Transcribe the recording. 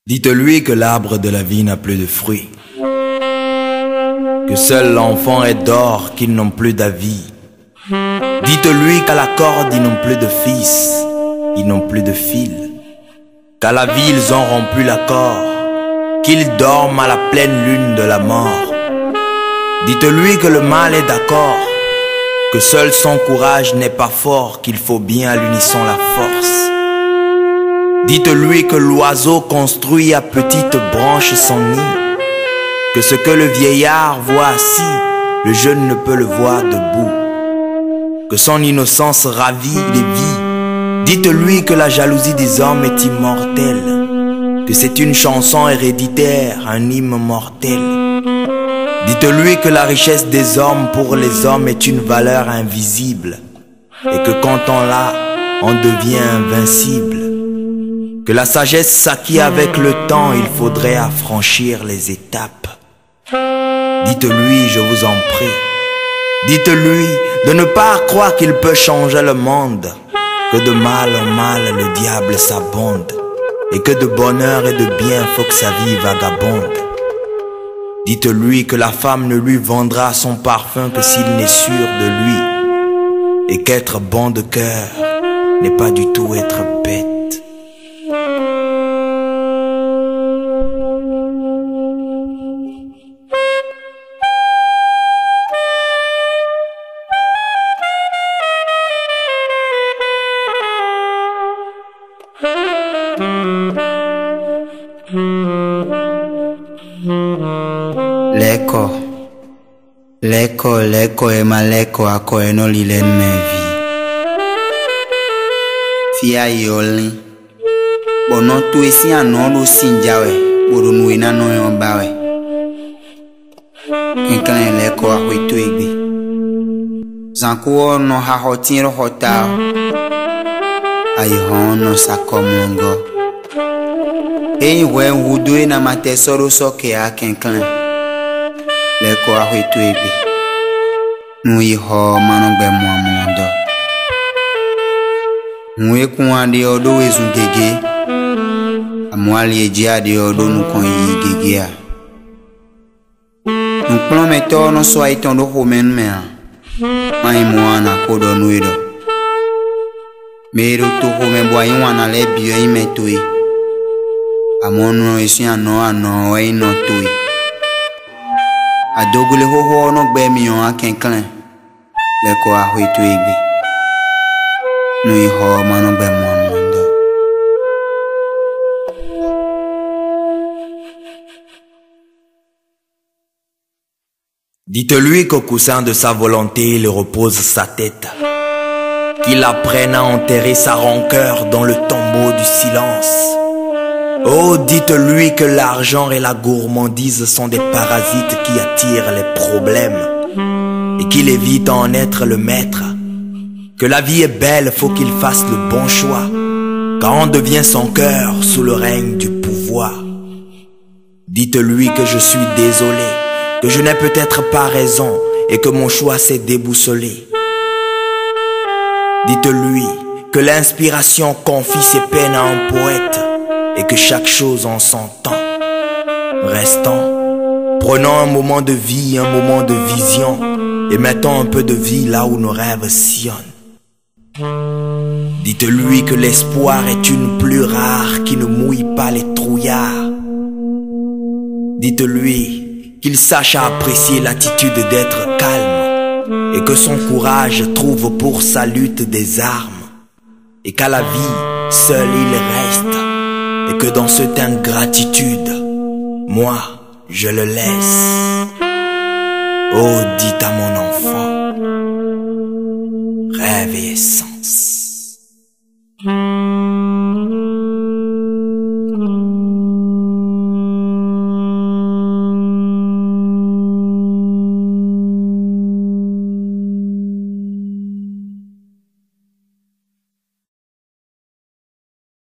Dites-lui que l'arbre de la vie n'a plus de fruits, que seul l'enfant est d'or, qu'ils n'ont plus d'avis. Dites-lui qu'à la corde ils n'ont plus de fils, ils n'ont plus de fil, qu'à la vie ils ont rompu l'accord, qu'ils dorment à la pleine lune de la mort. Dites-lui que le mal est d'accord, que seul son courage n'est pas fort, qu'il faut bien à l'unisson la force. Dites-lui que l'oiseau construit à petites branches son nid, que ce que le vieillard voit assis, le jeune ne peut le voir debout, que son innocence ravit les vies. Dites-lui que la jalousie des hommes est immortelle, que c'est une chanson héréditaire, un hymne mortel. Dites-lui que la richesse des hommes pour les hommes est une valeur invisible, et que quand on l'a, on devient invincible. Que la sagesse s'acquiert avec le temps, il faudrait affranchir les étapes. Dites-lui, je vous en prie, dites-lui de ne pas croire qu'il peut changer le monde, que de mal en mal le diable s'abonde, et que de bonheur et de bien faut que sa vie vagabonde. Dites-lui que la femme ne lui vendra son parfum que s'il n'est sûr de lui, et qu'être bon de cœur n'est pas du tout être bête. Leko e maleko ako eno lilen mevi. Fia yoli. Bono tu esi anodo sinjawe. Bodo nuina no yombawe. Kinkane leko ahuitu igbi. Zankuo no hahotinro hotao. Ayihono sakomungo. Eyiwe wudue na matesoro soke a kinkane. Leko ahuitu igbi. Nui ho manongbe muamundo. Nui kuandi odo wezungege. Amuali ejia de odo nukon yigegea. Nukplon meto no so aitondo homen mea. Mai muana kodo nuido. Mero to homen boyin wana le biyo imetoi. Amono esi ano e no toi. Adogule ho no gbe mi yon akenklen. Leko ahuitu igbi. Nui ho manongbe muamundo. Dites-lui qu'au coussin de sa volonté il repose sa tête, qu'il apprenne à enterrer sa rancœur dans le tombeau du silence. Oh, dites-lui que l'argent et la gourmandise sont des parasites qui attirent les problèmes, et qu'il évite en être le maître. Que la vie est belle, faut qu'il fasse le bon choix, car on devient son cœur sous le règne du pouvoir. Dites-lui que je suis désolé, que je n'ai peut-être pas raison, et que mon choix s'est déboussolé. Dites-lui que l'inspiration confie ses peines à un poète, et que chaque chose en son temps. Restons, prenons un moment de vie, un moment de vision, et mettons un peu de vie là où nos rêves sillonnent. Dites-lui que l'espoir est une pluie rare qui ne mouille pas les trouillards. Dites-lui qu'il sache apprécier l'attitude d'être calme, et que son courage trouve pour sa lutte des armes, et qu'à la vie, seul il reste, et que dans cette ingratitude, moi, je le laisse. Oh, dites à mon enfant, rêve et